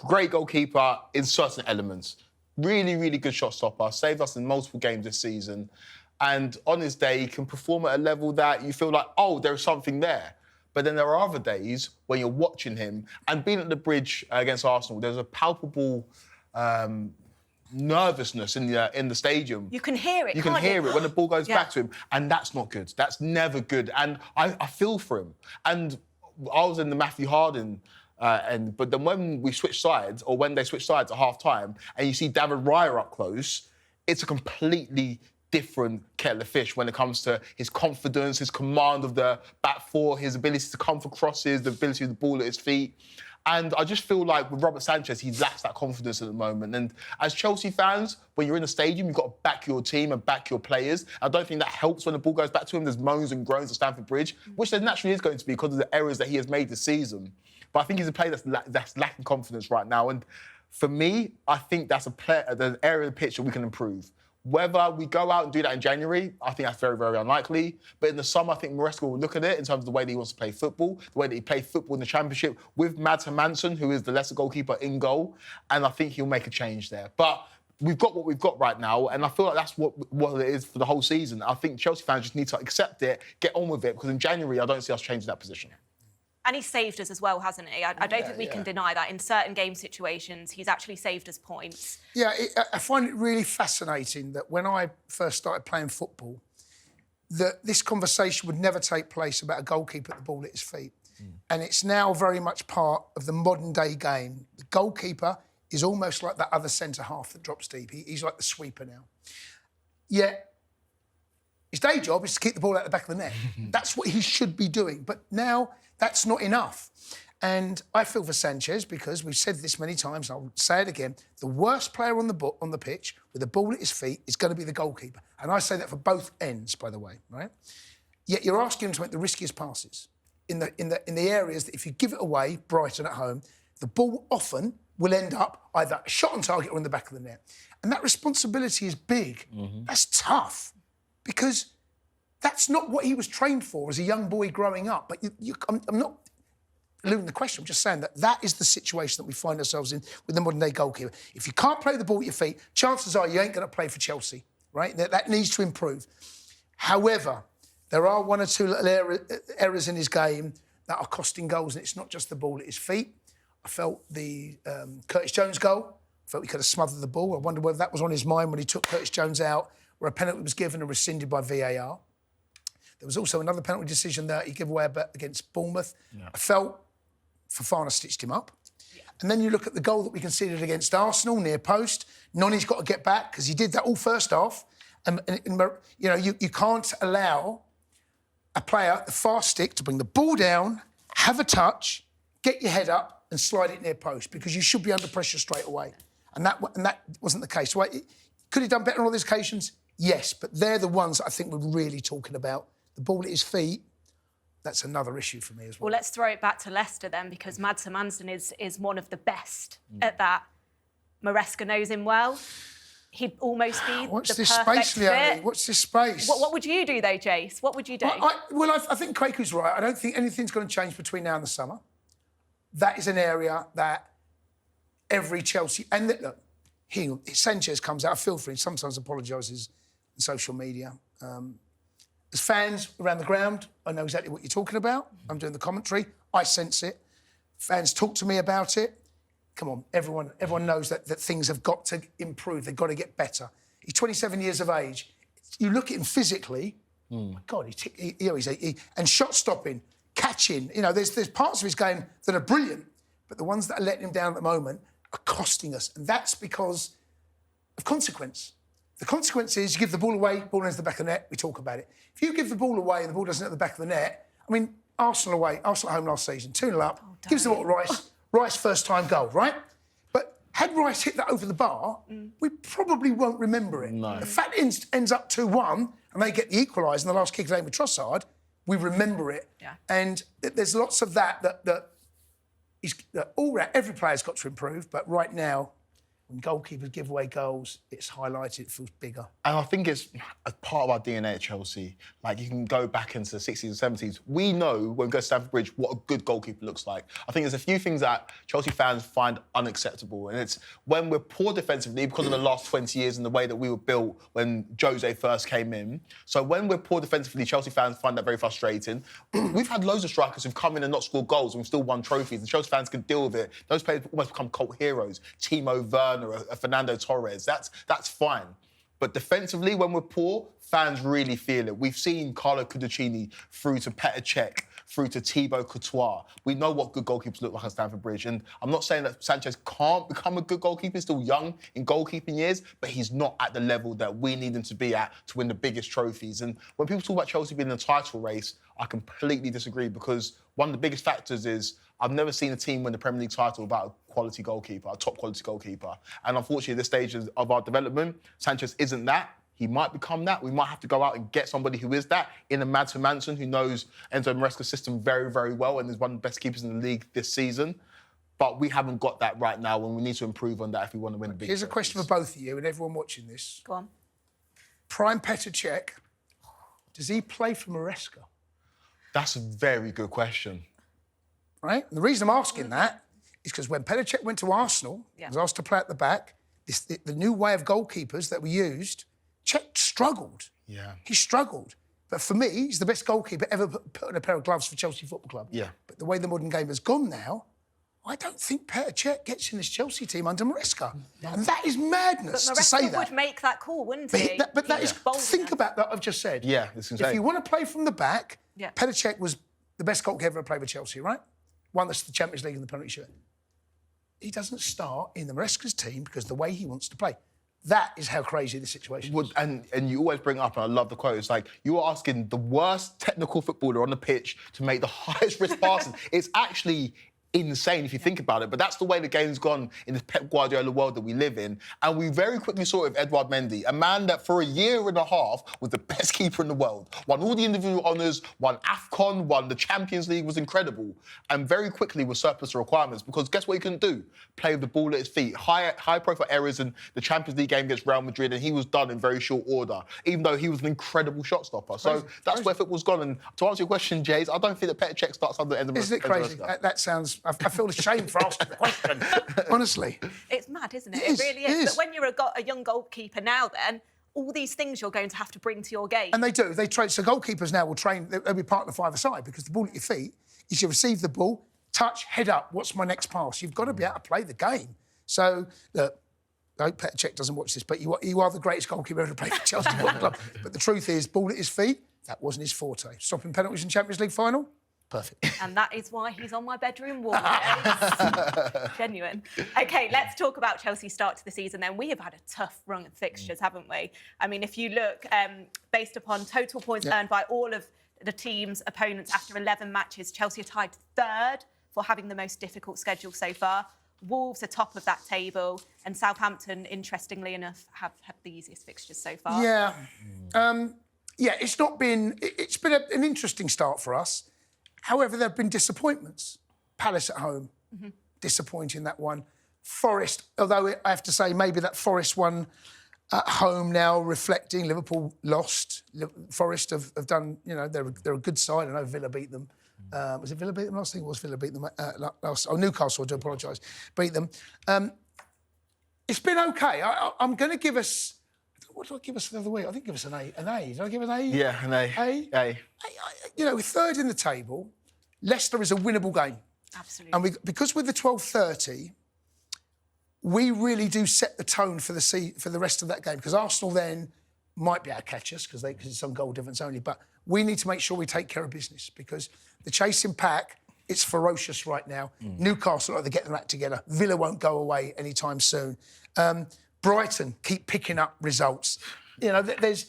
great goalkeeper in certain elements. Really, really good shot stopper. Saved us in multiple games this season. And on his day, he can perform at a level that you feel like, oh, there's something there. But then there are other days when you're watching him, and being at the Bridge against Arsenal, there's a palpable nervousness in the stadium. You can hear it, You can hear it when the ball goes back to him, and that's not good. That's never good. And I feel for him. And I was in the Matthew Harding but then when we switch sides, or when they switch sides at half-time, and you see David Raya up close, it's a completely different kettle of fish when it comes to his confidence, his command of the back four, his ability to come for crosses, the ability of the ball at his feet. And I just feel like with Robert Sanchez, he lacks that confidence at the moment. And as Chelsea fans, when you're in the stadium, you've got to back your team and back your players. I don't think that helps when the ball goes back to him. There's moans and groans at Stamford Bridge, which there naturally is going to be because of the errors that he has made this season. But I think he's a player that's lacking confidence right now. And for me, I think that's an area of the pitch that we can improve. Whether we go out and do that in January, I think that's very, very unlikely. But in the summer, I think Maresca will look at it in terms of the way that he wants to play football, the way that he played football in the Championship with Hermansen, who is the lesser goalkeeper, in goal. And I think he'll make a change there. But we've got what we've got right now, and I feel like that's what it is for the whole season. I think Chelsea fans just need to accept it, get on with it, because in January, I don't see us changing that position. And he's saved us as well, hasn't he? I don't think we can deny that. In certain game situations, he's actually saved us points. Yeah, I find it really fascinating that when I first started playing football, that this conversation would never take place about a goalkeeper at the ball at his feet. And it's now very much part of the modern-day game. The goalkeeper is almost like that other centre-half that drops deep. He's like the sweeper now. Yet, his day job is to keep the ball out the back of the net. That's what he should be doing. But now, that's not enough. And I feel for Sanchez, because we've said this many times, and I'll say it again, the worst player on the pitch with the ball at his feet is going to be the goalkeeper. And I say that for both ends, by the way, right? Yet you're asking him to make the riskiest passes in the areas that if you give it away, Brighton at home, the ball often will end up either a shot on target or in the back of the net. And that responsibility is big. That's tough, because that's not what he was trained for as a young boy growing up. But I'm not alluding the question, I'm just saying that is the situation that we find ourselves in with the modern-day goalkeeper. If you can't play the ball at your feet, chances are you ain't going to play for Chelsea, right? That needs to improve. However, there are one or two little errors in his game that are costing goals, and it's not just the ball at his feet. I felt the Curtis Jones goal, I felt he could have smothered the ball. I wonder whether that was on his mind when he took Curtis Jones out, where a penalty was given and rescinded by VAR. There was also another penalty decision that he gave away against Bournemouth. Yeah. I felt Fofana stitched him up. Yeah. And then you look at the goal that we conceded against Arsenal, near post. Noni's got to get back, because he did that all first half. And you know, you can't allow a player, the fast stick, to bring the ball down, have a touch, get your head up and slide it near post, because you should be under pressure straight away. And that wasn't the case. Right? Could he done better on all these occasions? Yes, but they're the ones I think we're really talking about. The ball at his feet, that's another issue for me as well. Well, let's throw it back to Leicester then, because Hermansen is one of the best at that. Maresca knows him well. He'd almost be Watch the this perfect space, Leonie. fit. Watch this space. What would you do, though, Jace? What would you do? I think Kwaku's right. I don't think anything's going to change between now and the summer. That is an area that every Chelsea... And look, Sanchez comes out, I feel for him, sometimes apologises on social media. As fans around the ground, I know exactly what you're talking about. I'm doing the commentary. I sense it. Fans talk to me about it. Come on, everyone knows that things have got to improve. They've got to get better. He's 27 years of age. You look at him physically, my God, and shot stopping, catching. You know, there's parts of his game that are brilliant, but the ones that are letting him down at the moment are costing us, and that's because of consequence. The consequence is you give the ball away, ball ends the back of the net, we talk about it. If you give the ball away and the ball doesn't hit the back of the net, I mean, Arsenal at home last season, 2-0 up, gives the ball to Rice, Rice first-time goal, right? But had Rice hit that over the bar, we probably won't remember it. No. The fact it ends up 2-1 and they get the equaliser in the last kick of the game with Trossard, we remember it. Yeah. And there's lots of that all round, every player's got to improve, but right now, when goalkeepers give away goals, it's highlighted, it feels bigger. And I think it's a part of our DNA at Chelsea. Like, you can go back into the 60s and 70s. We know when we go to Stamford Bridge what a good goalkeeper looks like. I think there's a few things that Chelsea fans find unacceptable. And it's when we're poor defensively because of the last 20 years and the way that we were built when Jose first came in. So when we're poor defensively, Chelsea fans find that very frustrating. We've had loads of strikers who've come in and not scored goals and we've still won trophies. And Chelsea fans can deal with it. Those players almost become cult heroes. Timo Werner, a Fernando Torres, that's fine. But defensively, when we're poor, fans really feel it. We've seen Carlo Cudicini through to Petr Cech, through to Thibaut Courtois. We know what good goalkeepers look like at Stamford Bridge. And I'm not saying that Sanchez can't become a good goalkeeper. He's still young in goalkeeping years, but he's not at the level that we need him to be at to win the biggest trophies. And when people talk about Chelsea being in a title race, I completely disagree because one of the biggest factors is I've never seen a team win the Premier League title without a quality goalkeeper, a top quality goalkeeper. And unfortunately, at this stage of our development, Sanchez isn't that. He might become that. We might have to go out and get somebody who is that in a Mads Hermansen who knows Enzo Maresca's system very, very well and is one of the best keepers in the league this season. But we haven't got that right now and we need to improve on that if we want to win a big Here's a question for both of you and everyone watching this. Go on. Prime Petr Cech, does he play for Maresca? That's a very good question. Right? And the reason I'm asking that is because when Petr Cech went to Arsenal, he was asked to play at the back, the new way of goalkeepers that we used, Cech struggled. Yeah. He struggled. But for me, he's the best goalkeeper ever put on a pair of gloves for Chelsea Football Club. Yeah. But the way the modern game has gone now, I don't think Petr Cech gets in this Chelsea team under Maresca. And that is madness But to say Maresca that. would make that call, wouldn't he? But that is, bold think enough. about that I've just said. Yeah, it's insane. If you want to play from the back, Yeah. Petr Cech was the best goalkeeper ever played for Chelsea, right? Won the Champions League in the penalty shoot. He doesn't start in the Maresca's team because the way he wants to play. That is how crazy the situation is. And you always bring up, and I love the quote, it's like, you are asking the worst technical footballer on the pitch to make the highest risk passes. It's actually insane if you think about it, but that's the way the game's gone in the Pep Guardiola world that we live in. And we very quickly saw it with Edouard Mendy, a man that for a year and a half was the best keeper in the world, won all the individual honours, won AFCON, won the Champions League, was incredible, and very quickly was surplus to requirements because guess what he couldn't do? Play with the ball at his feet. High-profile errors in the Champions League game against Real Madrid, and he was done in very short order, even though he was an incredible shot stopper. So that's where football's gone. And to answer your question, Jays, I don't think that Petr Cech starts under the end of Isn't it crazy? That sounds... I feel ashamed for asking the question, honestly. It's mad, isn't it? It is, It really it is. is. But when you're a young goalkeeper now then, all these things you're going to have to bring to your game. And they do. They train. So goalkeepers now will train. They'll be part of the five-a-side because the ball at your feet, you should receive the ball, touch, head up. What's my next pass? You've got to be able to play the game. So, look, I hope Petr Cech doesn't watch this, but you are the greatest goalkeeper ever to play for Chelsea Football Club. But the truth is, ball at his feet, that wasn't his forte. Stopping penalties in Champions League final, perfect. And that is why he's on my bedroom wall. Genuine. OK, let's talk about Chelsea's start to the season then. We have had a tough run of fixtures, haven't we? I mean, if you look, based upon total points earned by all of the team's opponents after 11 matches, Chelsea are tied third for having the most difficult schedule so far. Wolves are top of that table, and Southampton, interestingly enough, have had the easiest fixtures so far. Yeah. It's not been... It's been an interesting start for us. However, there have been disappointments. Palace at home, disappointing, that one. Forest, although I have to say maybe that Forest one at home now reflecting Liverpool lost. Forest have done, they're a good side. I know Villa beat them. Was it Villa beat them last? I think it was Villa beat them last. Oh, Newcastle, I do apologise, beat them. It's been OK. I'm going to give us... What do I give us the other week? I think give us an A. An A. Did I give an A? Yeah, an A. A. We're third in the table. Leicester is a winnable game. Absolutely. And because with the 12:30, we really do set the tone for the rest of that game. Because Arsenal then might be able to catch us because it's on goal difference only. But we need to make sure we take care of business because the chasing pack, it's ferocious right now. Newcastle, they get their act together. Villa won't go away anytime soon. Brighton keep picking up results. There's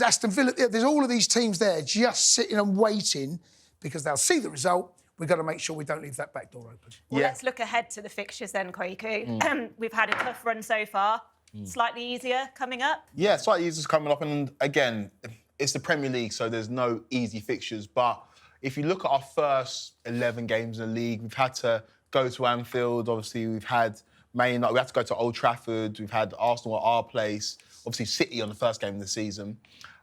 Aston Villa. There's all of these teams there just sitting and waiting because they'll see the result. We've got to make sure we don't leave that back door open. Well, let's look ahead to the fixtures then, Kwaku. We've had a tough run so far. Slightly easier coming up. Yeah, slightly easier coming up. And again, it's the Premier League, so there's no easy fixtures. But if you look at our first 11 games in the league, we've had to go to Anfield. Obviously, we've had Man United, we had to go to Old Trafford. We've had Arsenal at our place. Obviously, City on the first game of the season.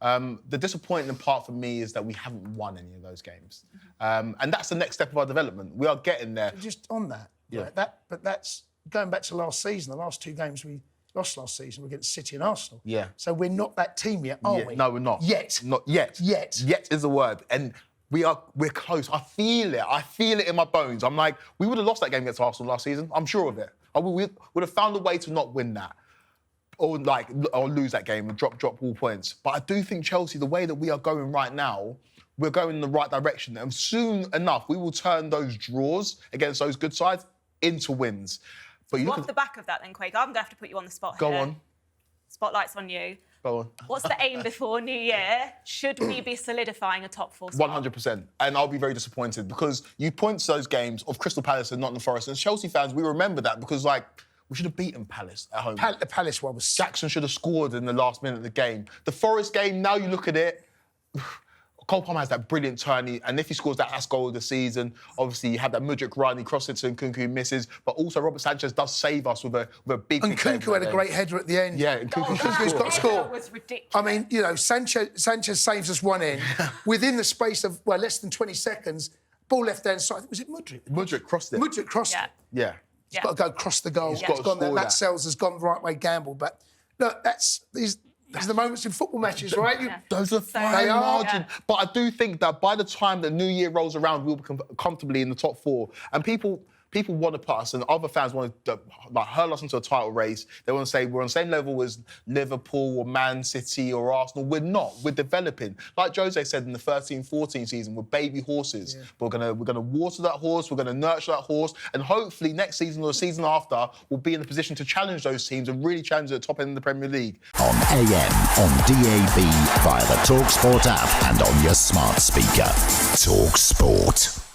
The disappointing part for me is that we haven't won any of those games. And that's the next step of our development. We are getting there. Just on that, Yeah. right, but that's going back to last season. The last 2 games we lost last season were against City and Arsenal. Yeah. So we're not that team yet, are we? No, we're not. Yet. Not yet. Yet. Yet is the word. And we're close. I feel it. I feel it in my bones. I'm like, we would have lost that game against Arsenal last season. I'm sure of it. We would have found a way to not win that. Or lose that game and drop all points. But I do think Chelsea, the way that we are going right now, we're going in the right direction. And soon enough, we will turn those draws against those good sides into wins. But you look Off the back of that then, Craig, I'm going to have to put you on the spot Go here. on. Spotlight's on you. Go on. What's the aim before New Year? Should we be solidifying a top 4 spot? 100%. And I'll be very disappointed because you point to those games of Crystal Palace and Nottingham Forest, and as Chelsea fans, we remember that because, we should have beaten Palace at home. The Palace one was... Jackson should have scored in the last minute of the game. The Forest game, now you look at it, Cole Palmer has that brilliant turn, and if he scores that last goal of the season, obviously you have that Mudryk run, he crosses it to Nkunku, misses, but also Robert Sanchez does save us with a big... And Nkunku had a great header at the end. Yeah, Nkunku's Nkunku's got to score. That was ridiculous. I mean, Sanchez saves us one in. Within the space of, less than 20 seconds, ball left-hand side. Was it Mudryk? Mudryk crossed it. Mudryk crossed it. Yeah. He's got to go across the goal. He's got to gone there. score That sells has gone the right way gamble. But look, these are the moments in football matches, right? Those are fine They are. margin. But I do think that by the time the new year rolls around, we'll be comfortably in the top 4. And people want to put us, and other fans want to hurl us into a title race. They want to say we're on the same level as Liverpool or Man City or Arsenal. We're not. We're developing. Like Jose said in the 13-14 season, we're baby horses. Yeah. We're gonna water that horse. We're gonna nurture that horse, and hopefully next season or the season after, we'll be in a position to challenge those teams and really challenge at the top end of the Premier League. On AM, on DAB, via the talkSPORT app, and on your smart speaker. talkSPORT.